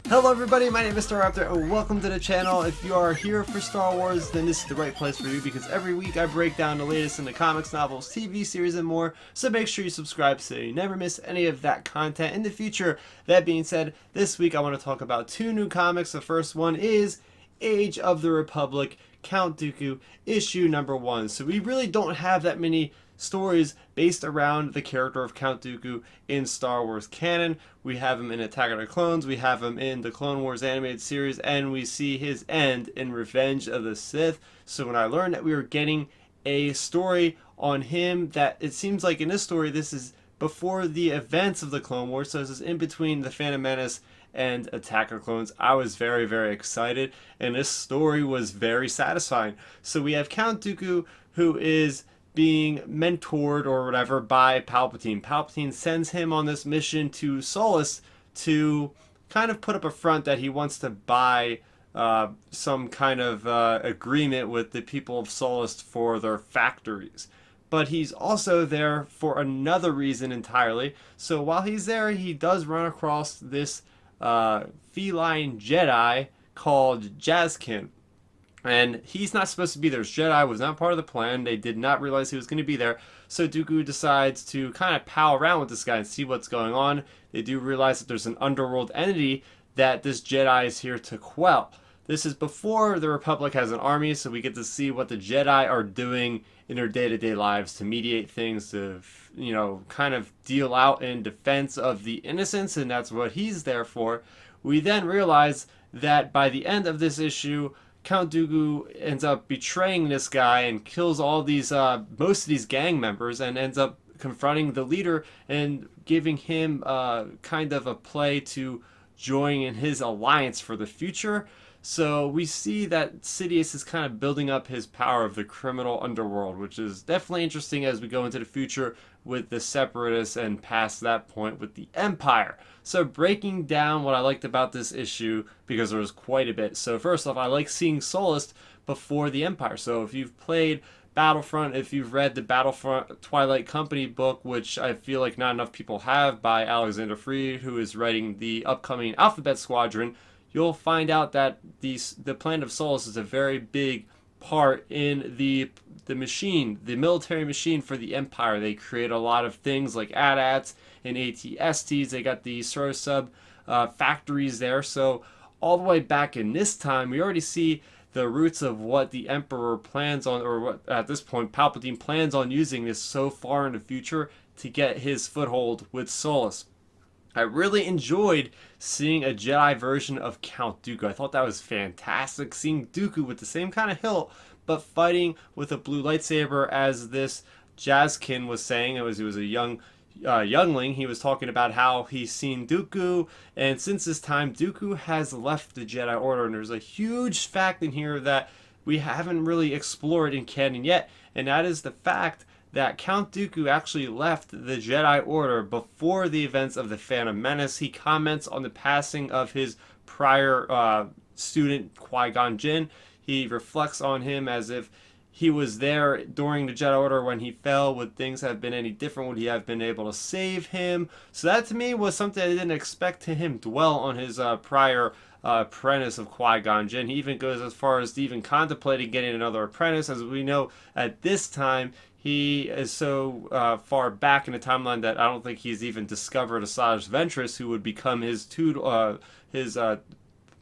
Hello everybody, my name is Starrapter and welcome to the channel. If you are here for Star Wars, then this is the right place for you because every week I break down the latest in the comics, novels, TV series, and more. So make sure you subscribe so you never miss any of that content in the future. That being said, this week I want to talk about two new comics. The first one is Age of the Republic, Count Dooku, issue number 1. So we really don't have that many stories based around the character of Count Dooku in Star Wars canon. We have him in Attack of the Clones, we have him in the Clone Wars animated series, and we see his end in Revenge of the Sith. So when I learned that we were getting a story on him, that it seems like in this story this is before the events of the Clone Wars, so this is in between the Phantom Menace and Attack of the Clones. I was very, very excited, and this story was very satisfying. So we have Count Dooku, who is being mentored or whatever by Palpatine. Palpatine sends him on this mission to Sollust to kind of put up a front that he wants to buy some kind of agreement with the people of Sollust for their factories. But he's also there for another reason entirely. So while he's there, he does run across this feline Jedi called Jazkin. And he's not supposed to be there. Jedi was not part of the plan. They did not realize he was going to be there. So Dooku decides to kind of pal around with this guy and see what's going on. They do realize that there's an underworld entity that this Jedi is here to quell. This is before the Republic has an army, so we get to see what the Jedi are doing in their day-to-day lives to mediate things, to, kind of deal out in defense of the innocents, and that's what he's there for. We then realize that by the end of this issue, Count Dooku ends up betraying this guy and kills all these, most of these gang members, and ends up confronting the leader and giving him kind of a play to join in his alliance for the future. So we see that Sidious is kind of building up his power of the criminal underworld, which is definitely interesting as we go into the future with the Separatists and past that point with the Empire. So breaking down what I liked about this issue, because there was quite a bit. So first off, I like seeing Sollust before the Empire. So if you've played Battlefront, if you've read the Battlefront Twilight Company book, which I feel like not enough people have, by Alexander Freed, who is writing the upcoming Alphabet Squadron, you'll find out that the planet of Sollust is a very big part in the machine, the military machine for the Empire. They create a lot of things like AT-ATs and AT-STs. They got the sub factories there. So all the way back in this time, we already see the roots of what the Emperor plans on, or what at this point Palpatine plans on using this so far in the future to get his foothold with Sollust. I really enjoyed seeing a Jedi version of Count Dooku. I thought that was fantastic, seeing Dooku with the same kind of hilt, but fighting with a blue lightsaber, as this Jazkin was saying. He was a youngling. He was talking about how he's seen Dooku, and since this time, Dooku has left the Jedi Order, and there's a huge fact in here that we haven't really explored in canon yet, and that is the fact that Count Dooku actually left the Jedi Order before the events of the Phantom Menace. He comments on the passing of his prior student, Qui-Gon Jinn. He reflects on him as if he was there during the Jedi Order when he fell. Would things have been any different? Would he have been able to save him? So that to me was something I didn't expect to him dwell on his prior apprentice of Qui-Gon Jinn. He even goes as far as even contemplating getting another apprentice. As we know, at this time, he is so far back in the timeline that I don't think he's even discovered Asajj Ventress, who would become his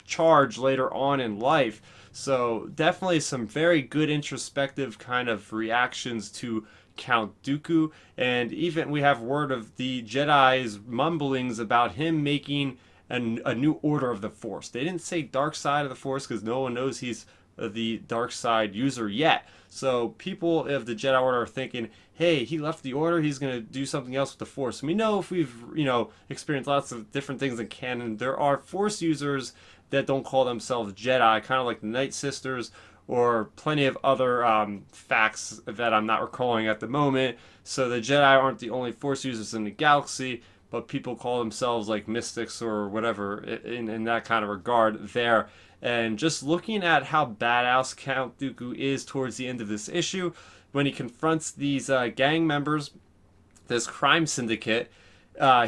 charge later on in life. So definitely some very good introspective kind of reactions to Count Dooku. And even we have word of the Jedi's mumblings about him making a new order of the Force. They didn't say dark side of the Force because no one knows he's the dark side user yet. So people of the Jedi Order are thinking, hey, he left the Order, he's going to do something else with the Force. And we know, if we've experienced lots of different things in canon, there are Force users that don't call themselves Jedi, kind of like the Night Sisters, or plenty of other facts that I'm not recalling at the moment. So the Jedi aren't the only Force users in the galaxy, but people call themselves like mystics or whatever in that kind of regard there. And just looking at how badass Count Dooku is towards the end of this issue, when he confronts these gang members, this crime syndicate.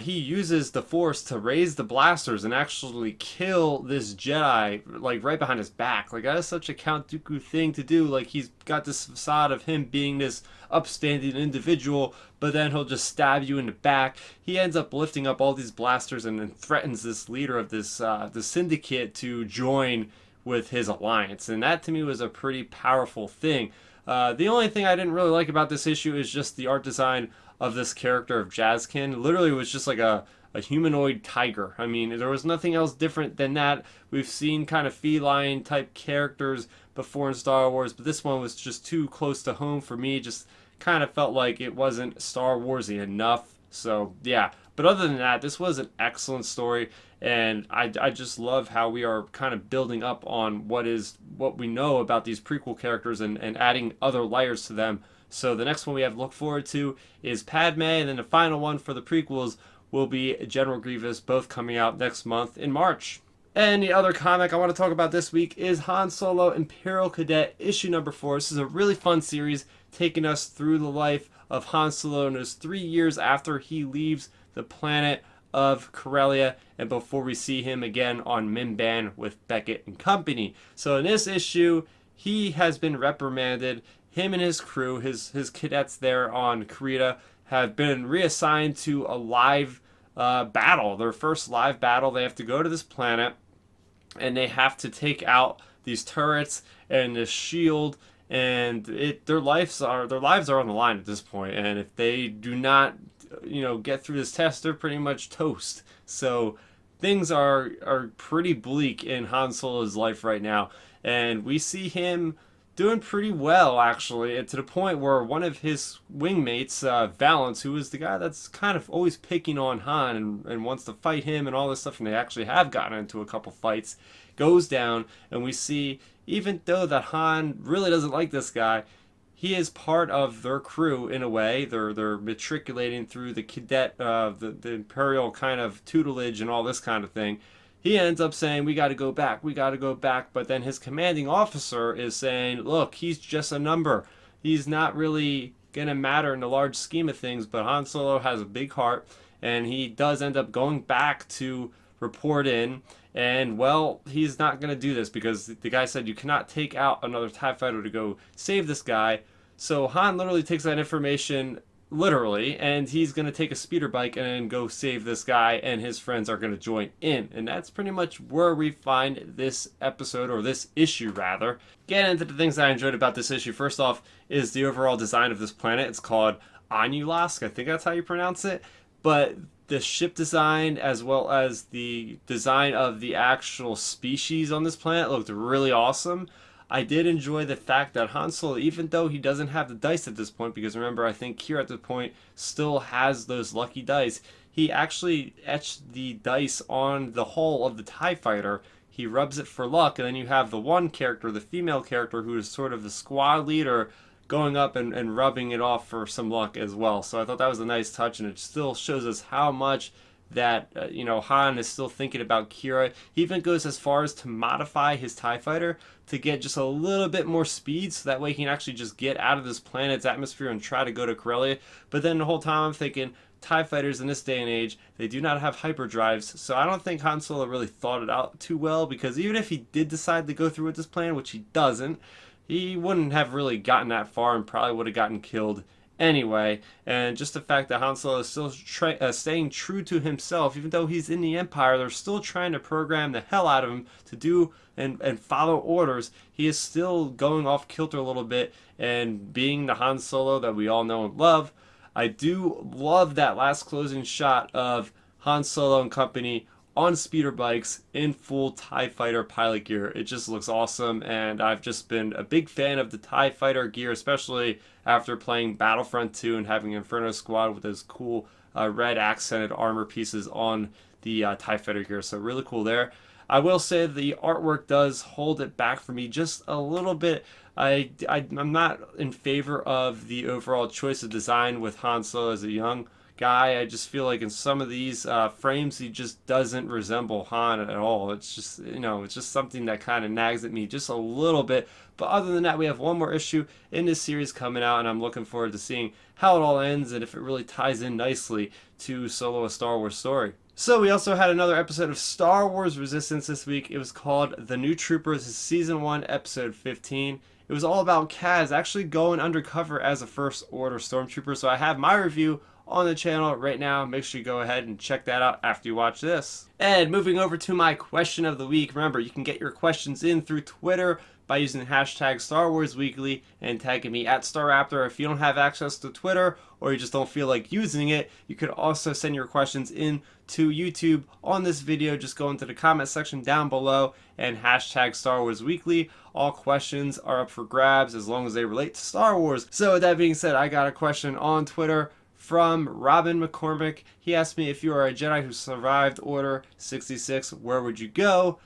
He uses the Force to raise the blasters and actually kill this Jedi, like, right behind his back. Like, that is such a Count Dooku thing to do. Like, he's got this facade of him being this upstanding individual, but then he'll just stab you in the back. He ends up lifting up all these blasters and then threatens this leader of this the syndicate to join with his alliance. And that, to me, was a pretty powerful thing. The only thing I didn't really like about this issue is just the art design of this character of Jazkin. Literally, it was just like a humanoid tiger. I mean, there was nothing else different than that. We've seen kind of feline type characters before in Star Wars, but this one was just too close to home for me. Just kind of felt like it wasn't Star Warsy enough. So yeah, but other than that, this was an excellent story, and I just love how we are kind of building up on what we know about these prequel characters and adding other layers to them. So the next one we have to look forward to is Padme, and then the final one for the prequels will be General Grievous, both coming out next month in March. And the other comic I want to talk about this week is Han Solo Imperial Cadet issue number 4. This is a really fun series taking us through the life of Han Solo in those 3 years after he leaves the planet of Corellia and before we see him again on Mimban with Beckett and company. So in this issue, he has been reprimanded. Him and his crew, his cadets there on Krita, have been reassigned to a live battle. Their first live battle. They have to go to this planet, and they have to take out these turrets and this shield. And their lives are on the line at this point. And if they do not, get through this test, they're pretty much toast. So things are pretty bleak in Han Solo's life right now, and we see him doing pretty well, actually, and to the point where one of his wingmates, Valance, who is the guy that's kind of always picking on Han and wants to fight him and all this stuff, and they actually have gotten into a couple fights, goes down, and we see, even though that Han really doesn't like this guy, he is part of their crew in a way. They're matriculating through the cadet, the Imperial kind of tutelage and all this kind of thing. He ends up saying, we got to go back, but then his commanding officer is saying, look, he's just a number. He's not really going to matter in the large scheme of things, but Han Solo has a big heart, and he does end up going back to report in, and, well, he's not going to do this because the guy said you cannot take out another TIE fighter to go save this guy. So Han literally takes that information literally, and he's going to take a speeder bike and then go save this guy, and his friends are going to join in. And that's pretty much where we find this episode, or this issue rather. Getting into the things that I enjoyed about this issue, first off is the overall design of this planet. It's called Anulask, I think that's how you pronounce it. But the ship design, as well as the design of the actual species on this planet, looked really awesome. I did enjoy the fact that Han Solo, even though he doesn't have the dice at this point, because remember, I think Kira at this point still has those lucky dice, he actually etched the dice on the hull of the TIE fighter. He rubs it for luck, and then you have the one character, the female character, who is sort of the squad leader, going up and rubbing it off for some luck as well. So I thought that was a nice touch, and it still shows us how much that Han is still thinking about Kira. He even goes as far as to modify his TIE fighter to get just a little bit more speed, so that way he can actually just get out of this planet's atmosphere and try to go to Corellia. But then the whole time I'm thinking, TIE fighters in this day and age, they do not have hyperdrives, so I don't think Han Solo really thought it out too well, because even if he did decide to go through with this plan, which he doesn't, he wouldn't have really gotten that far and probably would have gotten killed anyway. And just the fact that Han Solo is still staying true to himself, even though he's in the Empire, they're still trying to program the hell out of him to do and follow orders. He is still going off kilter a little bit and being the Han Solo that we all know and love. I do love that last closing shot of Han Solo and company on speeder bikes in full TIE fighter pilot gear. It just looks awesome, and I've just been a big fan of the TIE fighter gear, especially after playing Battlefront 2 and having Inferno Squad with those cool red accented armor pieces on the TIE fighter gear. So really cool there. I will say the artwork does hold it back for me just a little bit. I'm not in favor of the overall choice of design with Han Solo as a young guy. I just feel like in some of these frames he just doesn't resemble Han at all. It's just, it's just something that kind of nags at me just a little bit. But other than that, we have one more issue in this series coming out, and I'm looking forward to seeing how it all ends and if it really ties in nicely to Solo: A Star Wars Story. So we also had another episode of Star Wars Resistance this week. It was called The New Troopers, Season 1, Episode 15. It was all about Kaz actually going undercover as a First Order Stormtrooper. So I have my review on the channel right now. Make sure you go ahead and check that out after you watch this. And moving over to my question of the week. Remember, you can get your questions in through Twitter by using the hashtag Star Wars Weekly and tagging me at Starrapter. If you don't have access to Twitter or you just don't feel like using it, you could also send your questions in to YouTube on this video. Just go into the comment section down below and hashtag Star Wars Weekly. All questions are up for grabs as long as they relate to Star Wars. So with that being said, I got a question on Twitter from Robin McCormick. He asked me, if you are a Jedi who survived Order 66, where would you go?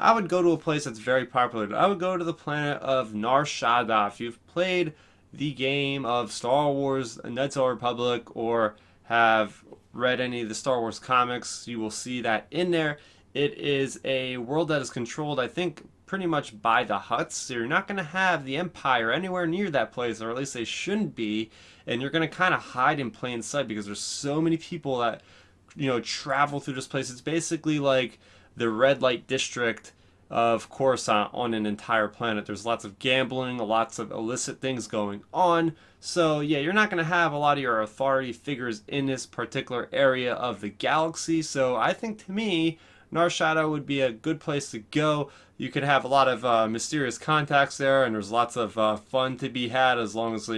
I would go to a place that's very popular. I would go to the planet of Nar Shaddaa. If you've played the game of Star Wars Knights of the Republic or have read any of the Star Wars comics, you will see that in there. It is a world that is controlled, I think, pretty much by the Hutts. So you're not going to have the Empire anywhere near that place, or at least they shouldn't be. And you're going to kind of hide in plain sight because there's so many people that, travel through this place. It's basically like the red light district of Coruscant on an entire planet. There's lots of gambling, lots of illicit things going on. So yeah, you're not going to have a lot of your authority figures in this particular area of the galaxy. So I think, to me, Nar Shaddaa would be a good place to go. You could have a lot of mysterious contacts there, and there's lots of fun to be had as long as,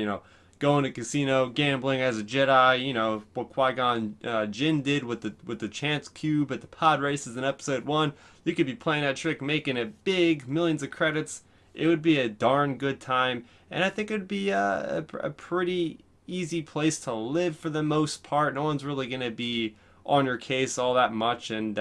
going to casino, gambling as a Jedi, what Qui-Gon Jinn did with the chance cube at the pod races in Episode 1. You could be playing that trick, making it big, millions of credits. It would be a darn good time, and I think it would be a pretty easy place to live for the most part. No one's really going to be on your case all that much, and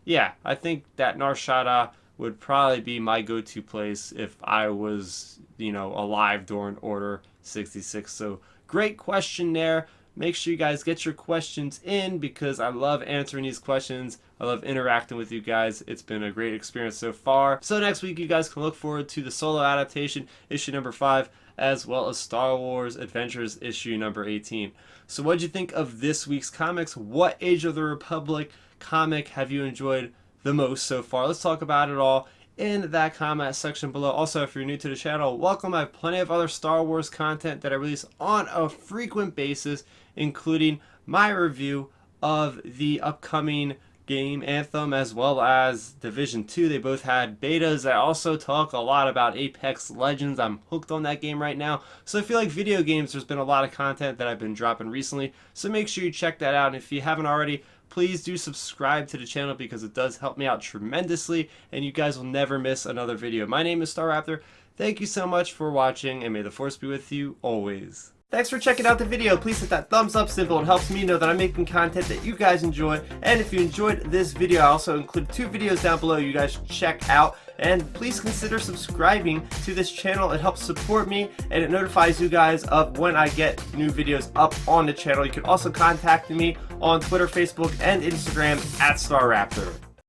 yeah, I think that Nar Shaddaa would probably be my go-to place if I was, alive during Order 66. So great question there. Make sure you guys get your questions in because I love answering these questions. I love interacting with you guys. It's been a great experience so far. So next week you guys can look forward to the Solo adaptation, issue number 5, as well as Star Wars Adventures issue number 18. So what did you think of this week's comics? What Age of the Republic comic have you enjoyed the most so far? Let's talk about it all in that comment section below. Also, if you're new to the channel, welcome. I have plenty of other Star Wars content that I release on a frequent basis, including my review of the upcoming game Anthem as well as Division 2. They both had betas. I also talk a lot about Apex Legends. I'm hooked on that game right now. So if you like video games, there's been a lot of content that I've been dropping recently. So make sure you check that out. And if you haven't already, please do subscribe to the channel because it does help me out tremendously and you guys will never miss another video. My name is Starrapter. Thank you so much for watching and may the Force be with you always. Thanks for checking out the video. Please hit that thumbs up symbol. It helps me know that I'm making content that you guys enjoy. And if you enjoyed this video, I also include 2 videos down below you guys should check out. And please consider subscribing to this channel. It helps support me and it notifies you guys of when I get new videos up on the channel. You can also contact me on Twitter, Facebook, and Instagram at Starrapter.